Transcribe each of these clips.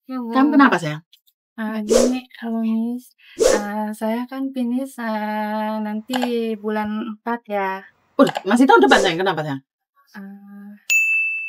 Kamu kenapa sayang? Gini, halo Miss. Saya kan finish nanti bulan 4 ya. Masih tahun depan sayang, kenapa sayang?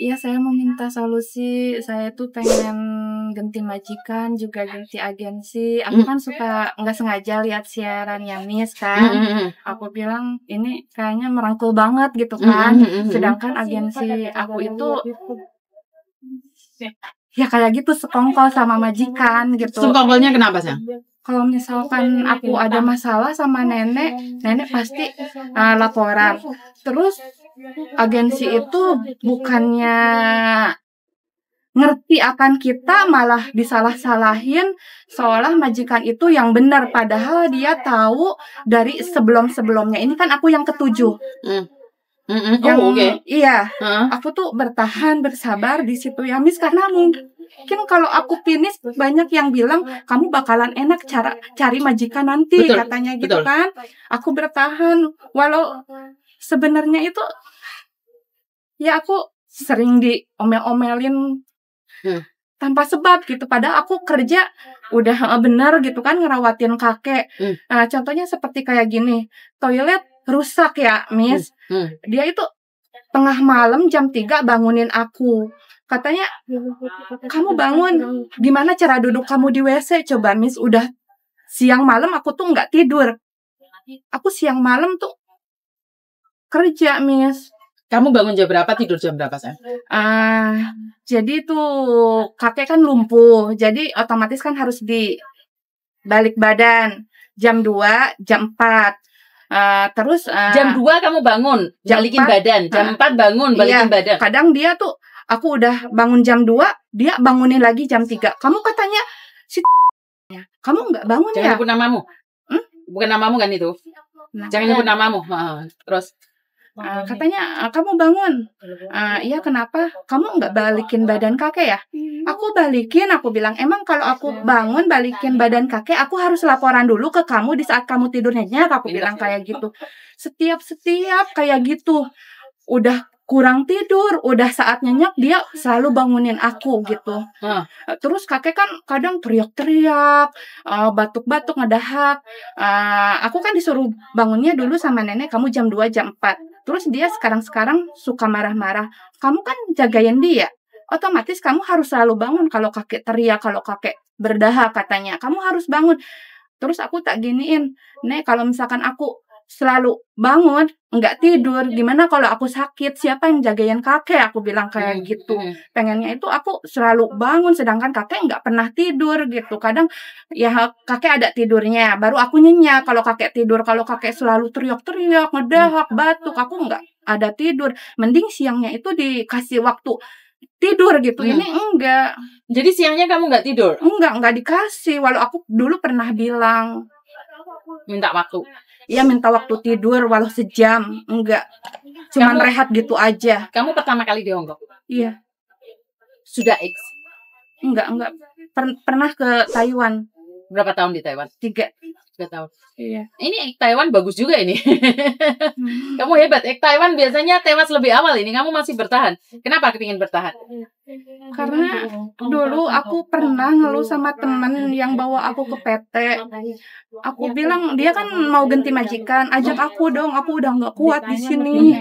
Iya, saya mau minta solusi. Saya tuh pengen ganti majikan, juga ganti agensi. Aku kan suka nggak sengaja lihat siarannya Miss kan. Aku bilang ini kayaknya merangkul banget gitu kan. Sedangkan agensi aku itu ya kayak gitu, sekongkol sama majikan gitu. Sekongkolnya kenapa sayang? Kalau misalkan aku ada masalah sama nenek pasti laporan. Terus agensi itu bukannya ngerti akan kita, malah disalah-salahin seolah majikan itu yang benar, padahal dia tahu dari sebelum-sebelumnya. Ini kan aku yang ketujuh. Iya, aku tuh bertahan, bersabar di situ ya Miss, karena mungkin kalau aku finish banyak yang bilang kamu bakalan enak cari majikan nanti, katanya gitu kan. Aku bertahan walau sebenarnya itu ya aku sering diomel-omelin tanpa sebab gitu, padahal aku kerja udah bener gitu kan, ngerawatin kakek. Contohnya seperti kayak gini, toilet rusak ya Miss. Dia itu tengah malam jam 3 bangunin aku. Katanya, kamu bangun, gimana cara duduk kamu di WC? Coba Miss, udah siang malam aku tuh nggak tidur. Aku siang malam tuh kerja Miss. Kamu bangun jam berapa, tidur jam berapa sayang? Jadi tuh kakek kan lumpuh, jadi otomatis kan harus dibalik badan. Jam 2, jam 4. Terus jam 2 kamu bangun, balikin badan. Jam 4 bangun, balikin badan. Kadang dia tuh, aku udah bangun jam 2, dia bangunin lagi jam 3. Kamu katanya, kamu nggak bangun ya? Jangan nyebut namamu. Bukan namamu kan itu? Jangan nyebut namamu. Terus? Katanya, kamu bangun. Iya, kenapa? Kamu nggak balikin badan kakek ya? Aku balikin, aku bilang, emang kalau aku bangun balikin badan kakek, aku harus laporan dulu ke kamu di saat kamu tidur nyenyak. Aku bilang kayak gitu. Setiap kayak gitu. Udah kurang tidur, udah saat nyenyak, dia selalu bangunin aku gitu. Terus kakek kan kadang teriak-teriak, batuk-batuk, ngedahak. Aku kan disuruh bangunnya dulu sama nenek, kamu jam 2, jam 4. Terus dia sekarang suka marah-marah. Kamu kan jagain dia, otomatis kamu harus selalu bangun kalau kakek teriak, kalau kakek berdahak katanya. Kamu harus bangun. Terus aku tak giniin, Nek, kalau misalkan aku selalu bangun, nggak tidur, gimana kalau aku sakit? Siapa yang jagain kakek? Aku bilang kayak gitu. Pengennya itu aku selalu bangun, sedangkan kakek nggak pernah tidur gitu. Kadang ya kakek ada tidurnya, baru aku nyenyak kalau kakek tidur. Kalau kakek selalu teriak-teriak, ngedahak, batuk, aku nggak ada tidur. Mending siangnya itu dikasih waktu tidur gitu. Ini enggak. Jadi siangnya kamu nggak tidur? Enggak dikasih. Walau aku dulu pernah bilang minta waktu. Iya, minta waktu tidur walau sejam. Enggak. Cuman rehat gitu aja. Kamu pertama kali di Hongkong? Iya. Sudah X? Enggak. Pernah ke Taiwan. Berapa tahun di Taiwan? 3 tahun. Iya. Ini Taiwan bagus juga ini. Kamu hebat. Taiwan biasanya tewas lebih awal, ini kamu masih bertahan. Kenapa kepingin bertahan? Karena dulu aku pernah ngeluh sama temen yang bawa aku ke PT. Aku bilang, dia kan mau ganti majikan, ajak aku dong. Aku udah nggak kuat di sini.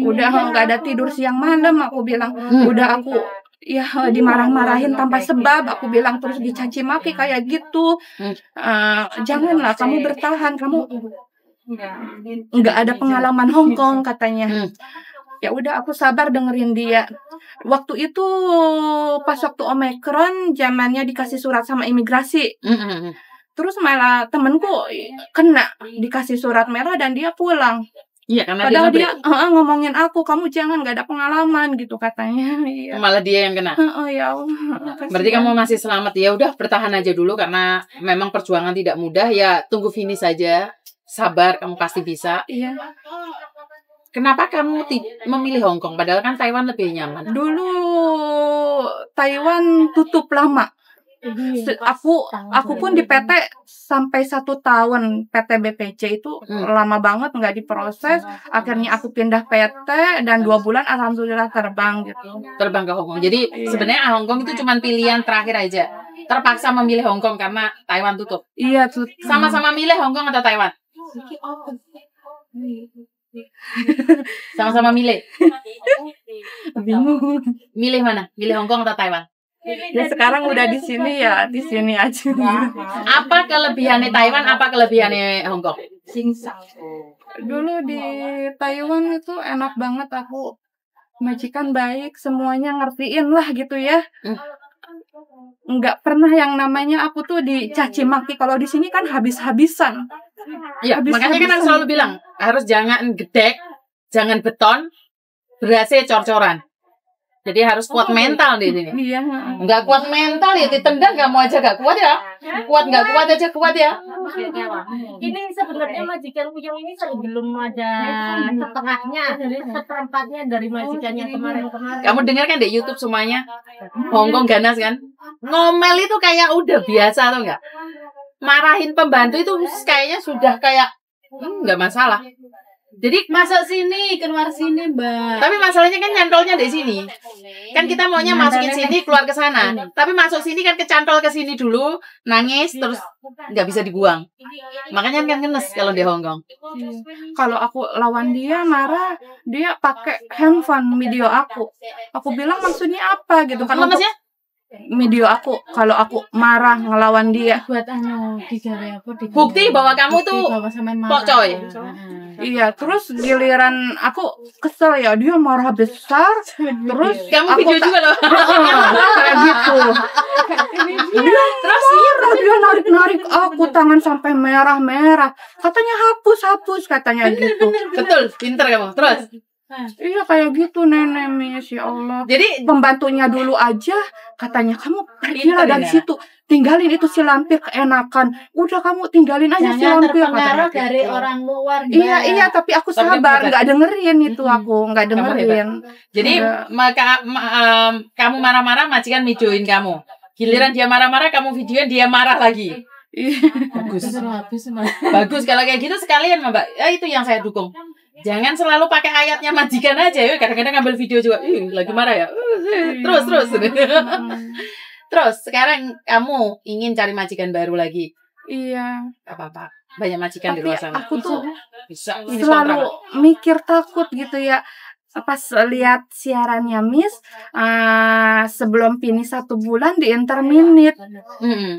Udah nggak ada tidur siang malam. Aku bilang, udah aku ya dimarah-marahin tanpa sebab. Aku bilang, terus dicaci maki kayak gitu. Janganlah, kamu bertahan. Kamu nggak ada pengalaman Hongkong katanya. Ya udah, aku sabar dengerin dia. Waktu itu pas waktu Omikron, zamannya dikasih surat sama imigrasi. Terus malah temenku kena dikasih surat merah dan dia pulang. Iya, karena padahal dia ngomongin aku, kamu jangan, nggak ada pengalaman gitu katanya. Iya. Malah dia yang kena. Ya Allah. Berarti kamu masih selamat. Ya udah, bertahan aja dulu karena memang perjuangan tidak mudah. Ya tunggu finish saja. Sabar, kamu pasti bisa. Iya. Kenapa kamu memilih Hongkong padahal kan Taiwan lebih nyaman? Dulu Taiwan tutup lama. Aku pun di PT sampai 1 tahun PT BPC itu lama banget nggak diproses. Akhirnya aku pindah PT dan 2 bulan alhamdulillah terbang gitu. Terbang ke Hong Kong. Jadi sebenarnya Hong Kong itu cuma pilihan terakhir aja. Terpaksa memilih Hong Kong karena Taiwan tutup. Iya tuh. Sama-sama milih Hong Kong atau Taiwan? Sama-sama milih. Bingung. Milih mana? Milih Hong Kong atau Taiwan? Ya sekarang udah di sini ya, di sini aja. Apa kelebihannya Taiwan? Apa kelebihannya Hong Kong? Dulu di Taiwan itu enak banget, aku majikan baik, semuanya ngertiin lah gitu ya. Nggak pernah yang namanya aku tuh dicaci maki. Kalau di sini kan habis-habisan. Ya, makanya kan aku selalu bilang harus jangan gedek, jangan beton, berasnya cor-coran. Jadi harus kuat mental di sini. Iya. Nggak kuat mental ya ditendang kamu aja nggak kuat ya. Kuat nggak kuat aja kuat ya. Ini sebenarnya majikanku yang ini sebelum ada setengahnya, jadi seperempatnya dari majikan yang kemarin-kemarin. Kamu dengar kan di YouTube semuanya Hongkong ganas kan? Ngomel itu kayak udah biasa tuh nggak? Marahin pembantu itu kayaknya sudah kayak nggak masalah. Jadi Masuk sini, keluar sini, Mbak. tapi masalahnya kan nyantolnya di sini. Kan kita maunya masukin sini keluar ke sana. Tapi masuk sini kan kecantol ke sini dulu, nangis terus nggak bisa dibuang. Makanya kan ngenes kalau di Hong Kong. Kalau aku lawan dia marah, dia pakai handphone video aku. Aku bilang maksudnya apa gitu kan? Lemes ya? Video aku kalau aku marah ngelawan dia. Buat digawe apa? Bukti bahwa kamu tuh pocoy. Iya, terus giliran aku kesel ya, dia marah besar. Terus Kamu aku video juga loh. kayak gitu. Dia terus dia narik aku tangan sampai merah-merah. Katanya hapus katanya gitu. Betul, pinter kamu. Terus. Iya kayak gitu nenek Miss, ya Allah. Jadi Pembantunya dulu aja katanya kamu pergilah Pinter dari ya. situ, tinggalin itu si lampir keenakan. Udah kamu tinggalin aja si Jangan lampir terpengaruh katanya dari gitu. orang luar. Iya tapi aku Tapi sabar hebat. nggak dengerin itu, aku nggak Kamu dengerin. jadi Enggak. kamu marah-marah majikan videoin kamu. Giliran dia marah-marah kamu videoin dia marah lagi. Bagus. Habis, Mas. Bagus kalau kayak gitu sekalian Mbak. Ya itu yang saya dukung. Jangan selalu pakai ayatnya majikan aja ya. Kadang-kadang ngambil video juga. Lagi marah ya. Terus. Terus sekarang kamu ingin cari majikan baru lagi. Iya. Apa-apa. Banyak majikan di Tapi luar sana. aku tuh Bisa. selalu mikir takut gitu ya. Pas lihat siarannya Miss, sebelum finish 1 bulan di interminute.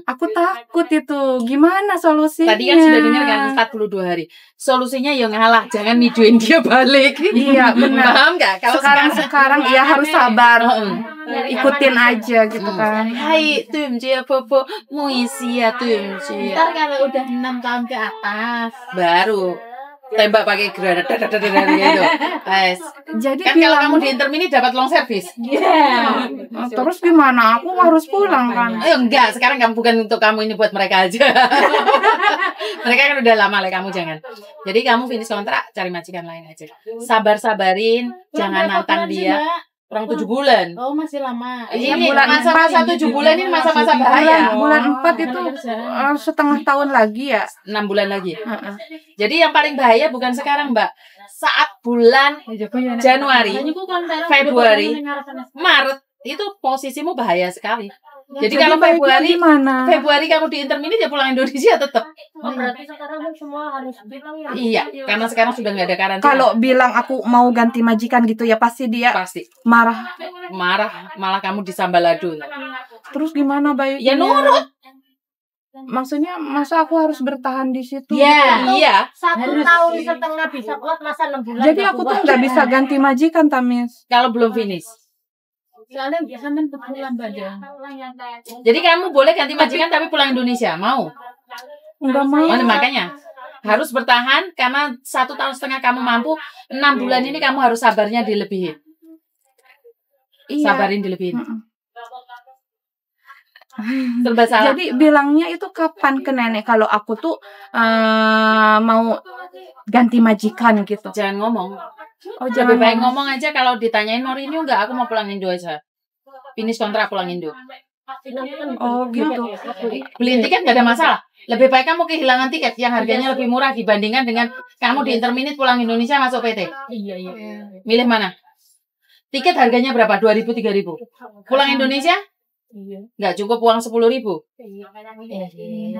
Aku takut itu. Gimana solusinya? Tadi kan sudah dengar kan 42 hari. Solusinya ya ngalah, jangan videoin dia balik. Iya, benar. Paham nggak? Kalau sekarang ya harus sabar. Ikutin aja gitu kan. Hai, Tumji Popo, mau isi ya Tumji. Ntar kalau udah 6 tahun ke atas, Baru tembak pakai granat gitu. Guys. Jadi Kan kalau kamu bilang, di intermini dapat long service. terus gimana? Aku harus pulang kan. Enggak, sekarang kamu bukan untuk kamu, ini buat mereka aja. Mereka kan udah lama lah, kamu jangan. Jadi kamu finish kontrak, cari majikan lain aja. Sabar-sabarin, jangan nantang dia. Kurang 7 bulan. Oh, masih lama. Ini bulan masa-masa 7 bulan ini masa-masa bahaya. Bulan 4 itu setengah tahun lagi ya. 6 bulan lagi. Jadi yang paling bahaya bukan sekarang, Mbak. Saat bulan Januari, Februari, Maret, itu posisimu bahaya sekali. Jadi kalau baiknya gimana? Februari kamu di intermini, dia pulang Indonesia tetap. Oh, berarti sekarang semua harus bilang ya. Iya, karena sekarang sudah nggak ada karantina. Kalau bilang aku mau ganti majikan gitu ya pasti dia pasti marah. malah kamu disambalado. Terus gimana baiknya? Ya nurut. Maksudnya masa aku harus bertahan di situ? Iya. 1 tahun setengah bisa kuat, masa 6 bulan. Jadi aku tuh nggak bisa ganti majikan, Tamis. Kalau belum finish. Soalnya biasa 4 bulan badan. Jadi kamu boleh ganti majikan tapi pulang Indonesia, mau? Nggak mau. Makanya harus bertahan karena 1,5 tahun kamu mampu, 6 bulan ini kamu harus sabarnya dilebihin. Iya. Sabarin dilebihin. Serba salah. Jadi bilangnya itu kapan ke nenek kalau aku tuh mau ganti majikan gitu. Jangan ngomong. Oh, Lebih baik ngomong aja. Kalau ditanyain mau renew enggak, aku mau pulang Indo aja. Finish kontrak pulang Indo. Oh gitu. Beliin tiket nggak ada masalah. Lebih baik kamu kehilangan tiket yang harganya lebih murah dibandingkan dengan kamu di Interminute pulang Indonesia masuk PT. Iya. Milih mana? Tiket harganya berapa? 2.000, 3.000. Pulang Indonesia? Iya. Nggak cukup uang 10.000.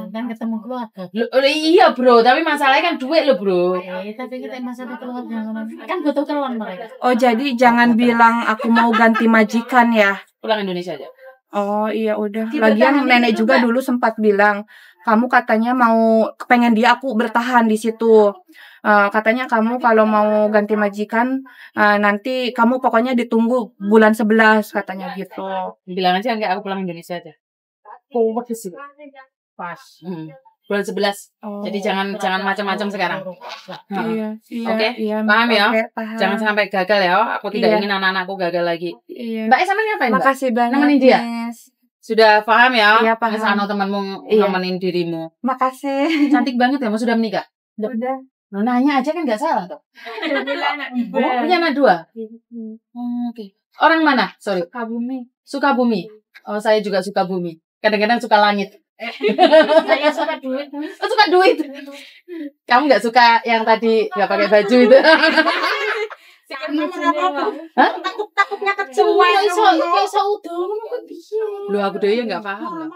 Kan ketemu keluarga. Iya bro, tapi masalahnya kan duit lo bro. Tapi kita masalah keluarga kan butuh keluar mereka. Oh jadi jangan bilang aku mau ganti majikan ya. Pulang Indonesia aja. Oh iya udah. Kita Lagian tahan nenek itu, juga Mbak. dulu sempat bilang, kamu katanya mau pengen dia aku bertahan di situ. Katanya kamu kalau mau ganti majikan nanti kamu pokoknya ditunggu bulan 11 katanya gitu. Bilang aja enggak, aku pulang Indonesia aja. Kuat sih. Pas. Bulan 11. Oh. Jadi jangan macam-macam sekarang. Iya, iya, Oke, iya, paham ya? oke, paham. Jangan sampai gagal ya. Aku tidak Iya. ingin anak-anakku gagal lagi. Iya. Mbak Esa ngapain, Mbak? Makasih banyak, Nemenin dia? Miss. Sudah paham ya? Iya, paham. Misalnya temanmu Iya. nemenin dirimu. Makasih. Cantik banget ya, mau sudah menikah? Udah. Nah, nanya aja kan nggak salah tuh. Oh, punya anak 2? Oke. Orang mana? Sorry. Sukabumi. Sukabumi. Oh, saya juga suka bumi. Kadang-kadang suka langit. Saya suka duit. Oh, suka duit. Kamu nggak suka yang tadi nggak pakai baju itu? Hah? Takutnya kecuali. Kok iso udah? Lu aku deh ya nggak paham lah.